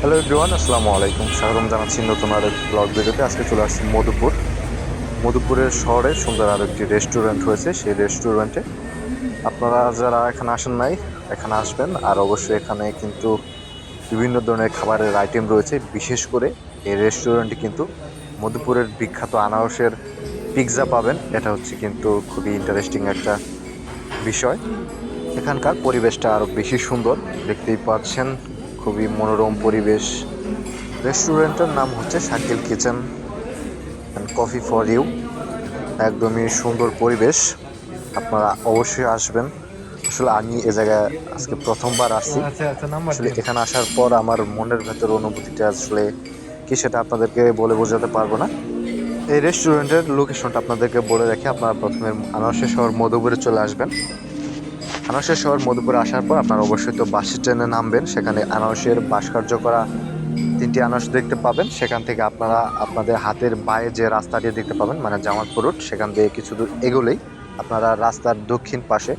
Hello everyone, আসসালামু আলাইকুম। স্বাগতম জানাচ্ছি নতুন আরেক ব্লগ ভিডিওতে। আজকে চলে আসছি মধুপুরের শহরে সুন্দর আরও একটি রেস্টুরেন্ট হয়েছে। সেই রেস্টুরেন্টে আপনারা যারা এখানে আসেন নাই, এখানে আসবেন। আর অবশ্যই এখানে কিন্তু বিভিন্ন ধরনের খাবারের আইটেম রয়েছে। বিশেষ করে এই রেস্টুরেন্টে কিন্তু মধুপুরের বিখ্যাত আনারসের পিৎজা পাবেন। এটা হচ্ছে কিন্তু খুবই ইন্টারেস্টিং একটা বিষয়। এখানকার পরিবেশটা আরও বেশি সুন্দর, দেখতেই পাচ্ছেন। খুবই মনোরম পরিবেশ। রেস্টুরেন্টের নাম হচ্ছে Shakil kitchen and coffee for you. একদমই সুন্দর পরিবেশ, আপনারা অবশ্যই আসবেন। আসলে আমি এ জায়গায় আজকে প্রথমবার আসছি। আচ্ছা আচ্ছা, নাম্বার আসলে দিন। এখানে আসার পর আমার মনের ভেতর অনুভূতিটা আসলে কি সেটা আপনাদেরকে বলে বোঝাতে পারবো না। এই রেস্টুরেন্টের লোকেশনটা আপনাদেরকে বলে রাখি। আপনারা প্রথমে আনারসের শহর মধুপুরে চলে আসবেন। আনারসের শহর মধুপুরে আসার পর আপনারা অবশ্যই তো বাস স্ট্যান্ডে নামবেন। সেখানে আনারসের ভাস্কর্য করা 3টি আনারস দেখতে পাবেন। সেখান থেকে আপনারা আপনাদের হাতের বাঁয়ে যে রাস্তাটি দেখতে পাবেন, মানে জামালপুর রোড, সেখান থেকে কিছু দূর এগোলেই আপনারা রাস্তার দক্ষিণ পাশে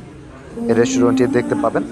এই রেস্টুরেন্টটি দেখতে পাবেন।